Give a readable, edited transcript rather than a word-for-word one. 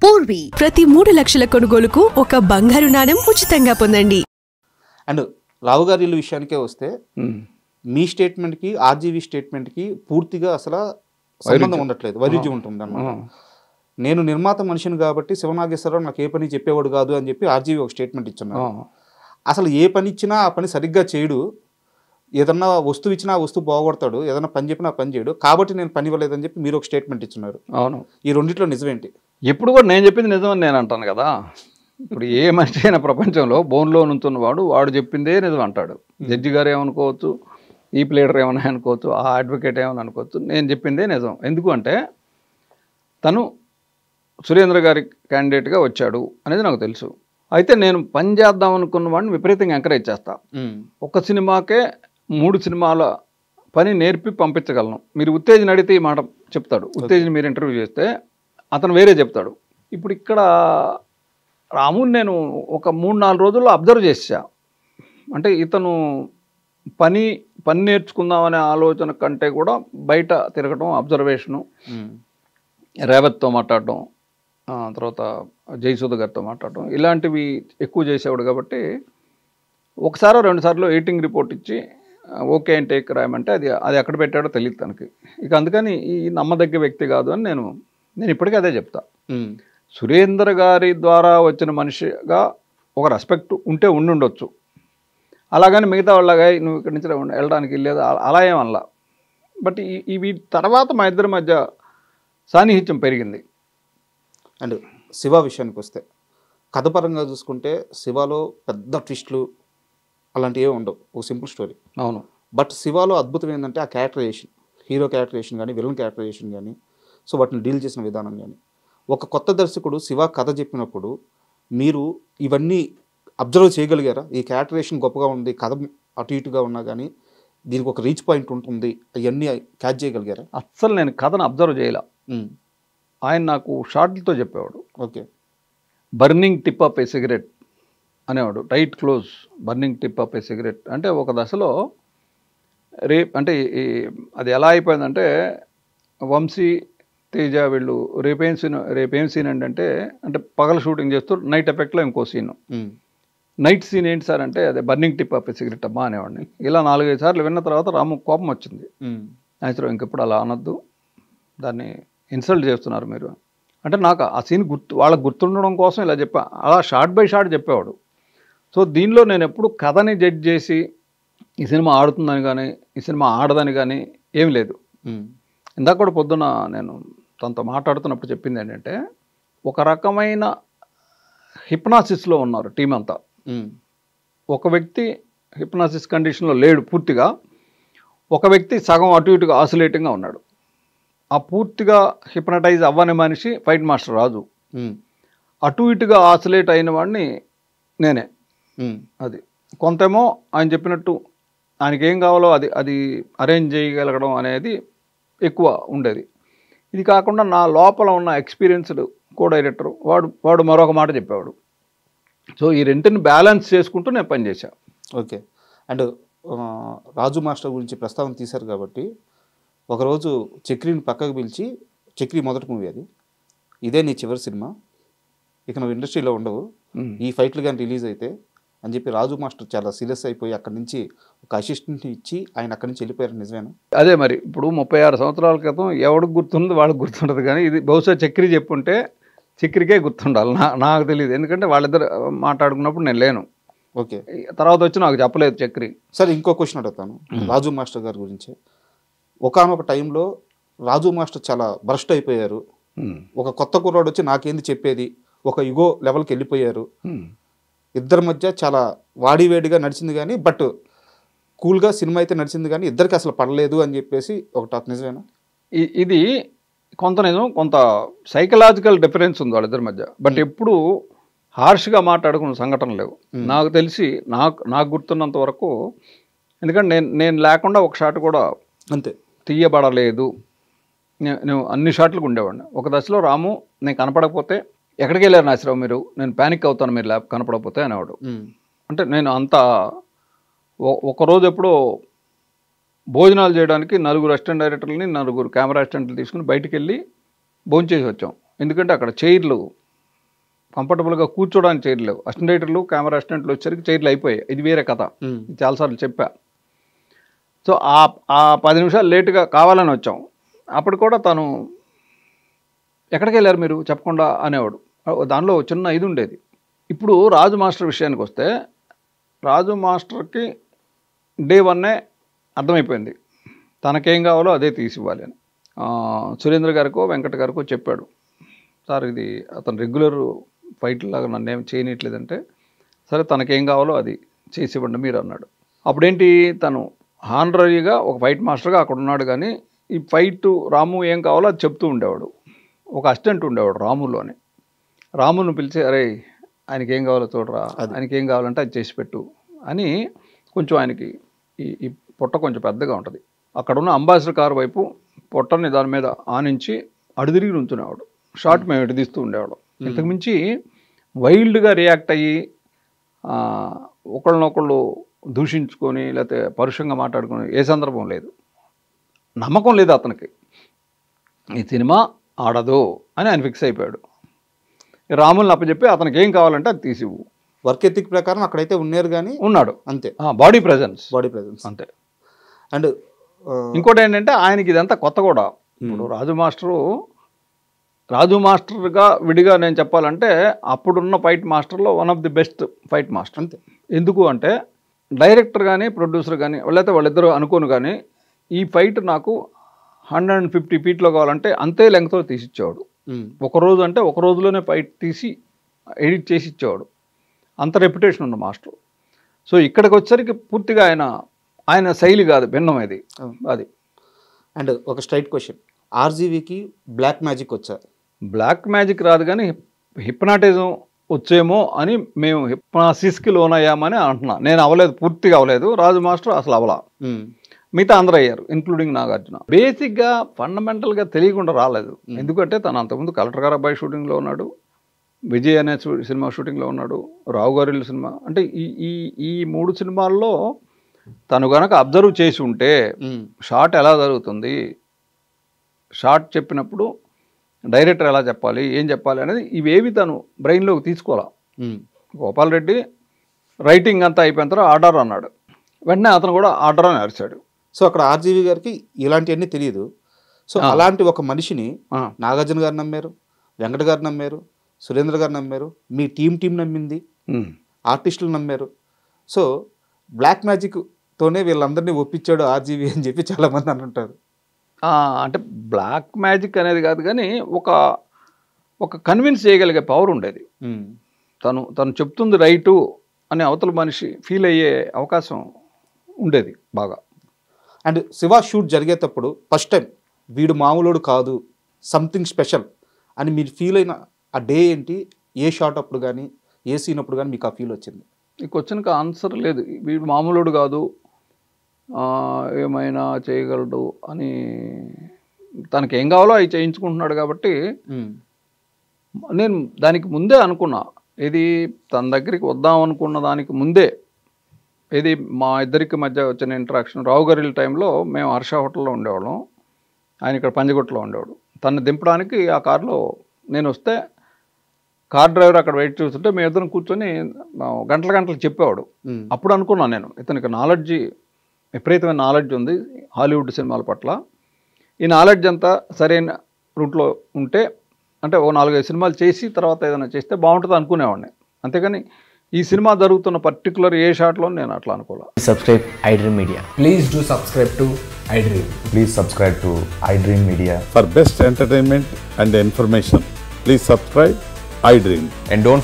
పూర్వీ ప్రతి 3 లక్షల కొనుగోలుకు ఒక బంగారు నాణెం ఉచితంగా పొందండి. అండ్ రావు గారి ఇల్లు విషయానికే వస్తే మీ స్టేట్మెంట్కి ఆర్జీవీ స్టేట్మెంట్కి పూర్తిగా అసలు సంబంధం ఉండట్లేదు, వైరుధ్యం ఉంటుంది అన్నమాట. నేను నిర్మాత మనిషిని కాబట్టి శివనాగేశ్వరరావు నాకు ఏ పని చెప్పేవాడు కాదు అని చెప్పి ఆర్జీవీ ఒక స్టేట్మెంట్ ఇచ్చున్నారు. అసలు ఏ పని ఇచ్చినా ఆ పని సరిగ్గా చేయడు, ఏదన్నా వస్తువు ఇచ్చినా ఆ వస్తువు బాగొడతాడు, ఏదన్నా పని చెప్పినా పని చేయడు, కాబట్టి నేను పని ఇవ్వలేదని చెప్పి మీరు ఒక స్టేట్మెంట్ ఇచ్చున్నారు. అవును, ఈ రెండిట్లో నిజమేంటి? ఇప్పుడు కూడా నేను చెప్పింది నిజమని నేను అంటాను కదా. ఇప్పుడు ఏ మనిషి అయినా ప్రపంచంలో బోన్లో నుంచున్నవాడు వాడు చెప్పిందే నిజం అంటాడు. జడ్జి గారు ఏమనుకోవచ్చు, ఈ ప్లేడర్ ఏమైనా అనుకోవచ్చు, ఆ అడ్వకేట్ ఏమైనా అనుకోవచ్చు, నేను చెప్పిందే నిజం. ఎందుకు అంటే తను సురేంద్ర గారి క్యాండిడేట్గా వచ్చాడు అనేది నాకు తెలుసు. అయితే నేను పని చేద్దాం అనుకున్న వాడిని విపరీతంగా ఎంకరేజ్ చేస్తా. ఒక సినిమాకే 3 సినిమాల పని నేర్పి పంపించగలను. మీరు ఉత్తేజన అడిగితే ఈ మాట చెప్తాడు. ఉత్తేజన మీరు ఇంటర్వ్యూ చేస్తే అతను వేరే చెప్తాడు. ఇప్పుడు ఇక్కడ రాముని నేను ఒక 3-4 రోజుల్లో అబ్జర్వ్ చేసా. అంటే ఇతను పని నేర్చుకుందామనే ఆలోచన కంటే కూడా బయట తిరగటం, అబ్జర్వేషను, రేవత్తో మాట్లాడటం, తర్వాత జయసుధ గారితో మాట్లాడటం, ఇలాంటివి ఎక్కువ చేసేవాడు. కాబట్టి ఒకసారో 2 సార్లు ఎడిటింగ్ రిపోర్ట్ ఇచ్చి ఓకే అని టేక్ రాయమంటే అది ఎక్కడ పెట్టాడో తెలియదు తనకి. ఇక అందుకని ఈ నమ్మదగ్గ వ్యక్తి కాదు అని నేను ఇప్పటికీ అదే చెప్తా. సురేంద్ర గారి ద్వారా వచ్చిన మనిషిగా ఒక రెస్పెక్ట్ ఉంటే ఉండుండొచ్చు, అలాగని మిగతా వాళ్ళగా నువ్వు ఇక్కడి నుంచి వెళ్ళడానికి లేదు అలా ఏమల్లా. బట్ ఇవి తర్వాత మా ఇద్దరి మధ్య సాన్నిహిత్యం పెరిగింది. అండ్ శివ విషయానికి వస్తే కథపరంగా చూసుకుంటే శివలో పెద్ద ట్విస్టులు అలాంటివి ఏమి ఉండవు, ఒక సింపుల్ స్టోరీ. అవును, బట్ శివలో అద్భుతం ఏంటంటే ఆ క్యారెక్టరైజేషన్, హీరో క్యారెక్టరైజేషన్ కానీ విలన్ క్యారెక్టరైజేషన్ కానీ, సో వాటిని డీల్ చేసిన విధానం కానీ. ఒక కొత్త దర్శకుడు శివ కథ చెప్పినప్పుడు మీరు ఇవన్నీ అబ్జర్వ్ చేయగలిగారా? ఈ క్యారెక్టరైజేషన్ గొప్పగా ఉంది, కథ అటు ఇటుగా ఉన్నా కానీ దీనికి ఒక రీచ్ పాయింట్ ఉంటుంది, అవన్నీ క్యాచ్ చేయగలిగారా? అస్సలు నేను కథను అబ్జర్వ్ చేయలే. ఆయన నాకు షార్ట్లతో చెప్పేవాడు. Okay, burning tip of a cigarette అనేవాడు. Tight close, burning tip of a cigarette అంటే ఒక దశలో అంటే అది ఎలా అయిపోయిందంటే వంశీ, తేజ వీళ్ళు రేపేం సీన్ అంటే పగల షూటింగ్ చేస్తూ నైట్ ఎఫెక్ట్లో ఇంకో సీను. నైట్ సీన్ ఏంటి సార్ అంటే అదే burning tip of a cigarette అమ్మా అనేవాడిని. ఇలా 4-5 సార్లు విన్న తర్వాత రాము కోపం వచ్చింది. నేచురల్ ఇంకెప్పుడు అలా అనొద్దు, దాన్ని ఇన్సల్ట్ చేస్తున్నారు మీరు అంటే. నాకు ఆ సీన్ వాళ్ళకి గుర్తుండడం కోసం ఇలా చెప్పా. అలా షార్ట్ బై షార్ట్ చెప్పేవాడు. సో దీనిలో నేను ఎప్పుడు కథని జడ్జ్ చేసి ఈ సినిమా ఆడుతుందని కానీ ఈ సినిమా ఆడదని కానీ ఏం లేదు. ఇందాక కూడా పొద్దున నేను తనతో మాట్లాడుతున్నప్పుడు చెప్పింది ఏంటంటే ఒక రకమైన హిప్నాసిస్లో ఉన్నారు టీం అంతా. ఒక వ్యక్తి హిప్నాసిస్ కండిషన్లో లేడు పూర్తిగా, ఒక వ్యక్తి సగం అటు ఇటుగా ఆసిలేటింగ్గా ఉన్నాడు. ఆ పూర్తిగా హిప్నటైజ్ అవ్వని మనిషి ఫైట్ మాస్టర్ రాజు, అటు ఇటుగా ఆసిలేట్ అయిన వాడిని నేనే. అది కొంతేమో ఆయన చెప్పినట్టు ఆయనకి ఏం కావాలో అది అరేంజ్ చేయగలగడం అనేది ఎక్కువ ఉండేది. ఇది కాకుండా నా లోపల ఉన్న ఎక్స్పీరియన్స్డ్ కో డైరెక్టర్ వాడు మరొక మాట చెప్పేవాడు. సో ఈ రెంటిని బ్యాలెన్స్ చేసుకుంటూ నేను పనిచేశాను. ఓకే, అండ్ రాజు మాస్టర్ గురించి ప్రస్తావన తీశారు కాబట్టి ఒకరోజు చక్రిని పక్కకు పిలిచి, చక్రి మొదటి మూవీ అది, ఇదే నీ చివరి సినిమా, ఇక నువ్వు ఇండస్ట్రీలో ఉండవు, ఈ ఫైట్లు కానీ రిలీజ్ అయితే అని చెప్పి రాజు మాస్టర్ చాలా సీరియస్ అయిపోయి అక్కడి నుంచి ఒక అసిస్టెంట్ని ఇచ్చి ఆయన అక్కడి నుంచి వెళ్ళిపోయారు. నిజమేనా? అదే మరి ఇప్పుడు 36 సంవత్సరాల క్రితం ఎవడికి గుర్తుంది వాళ్ళకి గుర్తుంటుంది, కానీ ఇది బహుశా చక్రి చెప్పుంటే చక్రికే గుర్తుండాలి, నాకు తెలియదు. ఎందుకంటే వాళ్ళిద్దరు మాట్లాడుకున్నప్పుడు నేను లేను. ఓకే, తర్వాత వచ్చి నాకు చెప్పలేదు చక్రి. సరే, ఇంకో క్వశ్చన్ అడుగుతాను రాజు మాస్టర్ గారి గురించి. ఒకానొక టైంలో రాజు మాస్టర్ చాలా బరస్ట్ అయిపోయారు. ఒక కొత్త కుర్రాడు వచ్చి నాకేంది చెప్పేది, ఒక ఇగో లెవెల్కి వెళ్ళిపోయారు. ఇద్దరి మధ్య చాలా వాడివేడిగా నడిచింది కానీ బట్ కూల్గా సినిమా అయితే నడిచింది, కానీ ఇద్దరికి అసలు పడలేదు అని చెప్పేసి ఒక టాక్. నిజమేనా? ఇది కొంత నిజం, కొంత సైకలాజికల్ డిఫరెన్స్ ఉంది వాళ్ళిద్దరి మధ్య. బట్ ఎప్పుడు హార్ష్గా మాట్లాడుకున్న సంఘటన లేవు నాకు తెలిసి. నాకు గుర్తున్నంత వరకు, ఎందుకంటే నేను లేకుండా ఒక షాట్ కూడా అంతే తీయబడలేదు. నేను అన్ని షాట్లకు ఉండేవాడిని. ఒక దశలో రాము నేను కనపడకపోతే ఎక్కడికి వెళ్ళారు నాసిరావు మీరు, నేను ప్యానిక్ అవుతాను మీరు కనపడకపోతే అనేవాడు. అంటే నేను అంత ఒకరోజు ఎప్పుడో భోజనాలు చేయడానికి 4 అసిస్టెంట్ డైరెక్టర్లని 4 కెమెరా అసిస్టెంట్లు తీసుకుని బయటికి వెళ్ళి భోంచేసి వచ్చాం. ఎందుకంటే అక్కడ చైర్లు కంఫర్టబుల్గా కూర్చోడానికి చైర్లు లేవు. అసిస్టెంట్ డైరెక్టర్లు కెమెరా అసిస్టెంట్లు వచ్చేసరికి చైర్లు అయిపోయాయి. ఇది వేరే కథ, చాలాసార్లు చెప్పా. సో ఆ 10 నిమిషాలు లేటుగా కావాలని వచ్చాం. అప్పుడు కూడా తను ఎక్కడికి వెళ్ళారు మీరు చెప్పకుండా అనేవాడు. దానిలో చిన్న ఇది ఉండేది. ఇప్పుడు రాజు మాస్టర్ విషయానికి వస్తే, రాజు మాస్టర్కి డే 1 అర్థమైపోయింది తనకేం కావాలో అదే తీసి ఇవ్వాలి అని. సురేంద్ర గారికో వెంకట గారికో చెప్పాడు, సార్ ఇది అతను రెగ్యులర్ ఫైట్ లాగా నన్ను ఏం చేయనట్లేదంటే, సరే తనకేం కావాలో అది చేసి ఇవ్వండి మీరు అన్నాడు. అప్పుడేంటి, తను హానరీగా ఒక ఫైట్ మాస్టర్గా అక్కడ ఉన్నాడు, కానీ ఈ ఫైట్ రాము ఏం కావాలో అది చెప్తూ ఉండేవాడు. ఒక అసిస్టెంట్ ఉండేవాడు రాములోనే. రామును పిలిచి, అరే ఆయనకి ఏం కావాలో చూడరా, ఆయనకి ఏం కావాలంటే అది చేసి పెట్టు అని. కొంచెం ఆయనకి ఈ పొట్ట కొంచెం పెద్దగా ఉంటుంది. అక్కడ ఉన్న అంబాసిడర్ కారు వైపు పొట్టని దాని మీద ఆనించి అడుదిరిగి ఉంచునేవాడు. షార్ట్ మేము ఎటుదీస్తూ ఉండేవాడు. ఇంతకుమించి వైల్డ్గా రియాక్ట్ అయ్యి ఒకళ్ళనొకళ్ళు దూషించుకొని లేకపోతే పరుషంగా మాట్లాడుకొని ఏ సందర్భం లేదు. నమ్మకం లేదు అతనికి, ఈ సినిమా ఆడదు అని ఆయన ఫిక్స్ అయిపోయాడు. రాముల్ని అప్పచెప్పి అతనికి ఏం కావాలంటే అది తీసివు. వర్క్ ఎథిక్ ప్రకారం అక్కడైతే ఉన్నారు, కానీ ఉన్నాడు అంతే. బాడీ ప్రెజెన్స్ అంతే. అండ్ ఇంకోటి ఏంటంటే ఆయనకి ఇదంతా కొత్త కూడా. ఇప్పుడు రాజు మాస్టర్గా విడిగా నేను చెప్పాలంటే అప్పుడున్న ఫైట్ మాస్టర్లో one of the best fight master. అంతే. ఎందుకు అంటే డైరెక్టర్ కానీ ప్రొడ్యూసర్ కానీ లేకపోతే వాళ్ళిద్దరూ అనుకోను, కానీ ఈ ఫైట్ నాకు 150 ఫీట్లో కావాలంటే అంతే లెంగ్త్లో తీసిచ్చేవాడు. ఒకరోజు అంటే ఒక రోజులోనే ఫైట్ తీసి ఎడిట్ చేసి ఇచ్చేవాడు. అంత రెప్యుటేషన్ ఉన్న మాస్టర్. సో ఇక్కడికి వచ్చేసరికి పూర్తిగా ఆయన శైలి కాదు, భిన్నం అది. అండ్ ఒక స్ట్రైట్ క్వశ్చన్, ఆర్జీవీకి బ్లాక్ మ్యాజిక్ వచ్చా? బ్లాక్ మ్యాజిక్ రాదు, కానీ హిప్నాటిజం వచ్చేమో అని మేము హిప్నాసిస్కి లోనయ్యామని అంటున్నా. నేను అవ్వలేదు, పూర్తిగా అవ్వలేదు. రాజు మాస్టర్ అసలు అవ్వలా, మిగతా అందరూ అయ్యారు, ఇంక్లూడింగ్ నాగార్జున. బేసిక్గా ఫండమెంటల్గా తెలియకుండా రాలేదు. ఎందుకంటే తను అంతకుముందు కలెక్టర్ గారు అబ్బాయి షూటింగ్లో ఉన్నాడు, విజయ్ అనే సినిమా షూటింగ్లో ఉన్నాడు, రావు గారి సినిమా. అంటే ఈ 3 సినిమాల్లో తను కనుక అబ్జర్వ్ చేసి ఉంటే షాట్ ఎలా జరుగుతుంది, షాట్ చెప్పినప్పుడు డైరెక్టర్ ఎలా చెప్పాలి, ఏం చెప్పాలి అనేది ఇవేవి తను బ్రెయిన్లోకి తీసుకోవాలా. గోపాల్ రెడ్డి రైటింగ్ అంతా అయిపోయిన తర్వాత ఆర్డర్ అన్నాడు, వెంటనే అతను కూడా ఆర్డర్ అని అరిచాడు. సో అక్కడ ఆర్జీవీ గారికి ఇలాంటివన్నీ తెలియదు. సో అలాంటి ఒక మనిషిని నాగార్జున గారు నమ్మారు, వెంకట గారు నమ్మారు, సురేంద్ర గారు నమ్మారు, మీ టీం నమ్మింది, ఆర్టిస్టులు నమ్మారు. సో బ్లాక్ మ్యాజిక్తోనే వీళ్ళందరినీ ఒప్పించాడు ఆర్జీవీ అని చెప్పి చాలామంది అంటుంటారు. అంటే బ్లాక్ మ్యాజిక్ అనేది కాదు, కానీ ఒక కన్విన్స్ చేయగలిగే పవర్ ఉండేది. తను చెప్తుంది రైటు అని అవతల మనిషి ఫీల్ అయ్యే అవకాశం ఉండేది బాగా. అండ్ శివ షూట్ జరిగేటప్పుడు ఫస్ట్ టైం వీడు మామూలుడు కాదు, సంథింగ్ స్పెషల్ అని మీరు ఫీల్ అయిన ఆ డే ఏంటి? ఏ షాట్ అప్పుడు కానీ ఏ సీన్ అప్పుడు కానీ మీకు ఆ ఫీల్ వచ్చింది? ఈ క్వశ్చన్కి ఆన్సర్ లేదు. వీడు మామూలుడు కాదు, ఏమైనా చేయగలడు అని తనకి ఏం కావాలో అవి చేయించుకుంటున్నాడు. కాబట్టి నేను దానికి ముందే అనుకున్నా, ఇది తన దగ్గరికి వద్దాం అనుకున్న దానికి ముందే, ఇది మా ఇద్దరికి మధ్య వచ్చిన ఇంటరాక్షన్. రావు గారి టైంలో మేము హర్ష హోటల్లో ఉండేవాళ్ళం, ఆయన ఇక్కడ పంజగుట్టలో ఉండేవాడు. తను దింపడానికి ఆ కారులో నేను వస్తే కార్ డ్రైవర్ అక్కడ వెయిట్ చూస్తుంటే మేము ఇద్దరం కూర్చొని గంటలు చెప్పేవాడు. అప్పుడు అనుకున్నాను నేను, ఇతనికి విపరీతమైన నాలెడ్జ్ ఉంది హాలీవుడ్ సినిమాల పట్ల. ఈ నాలెడ్జ్ అంతా సరైన రూట్లో ఉంటే, అంటే ఓ 4-5 సినిమాలు చేసి తర్వాత ఏదైనా చేస్తే బాగుంటుంది అనుకునేవాడిని. అంతేగాని ఈ సినిమా జరుగుతున్న పర్టికులర్ ఏ షాట్లో నేను అట్లా అనుకోవాలి. Subscribe iDream Media. Please do subscribe to iDream. Please subscribe to iDream Media. For best entertainment and information, please subscribe iDream. And don't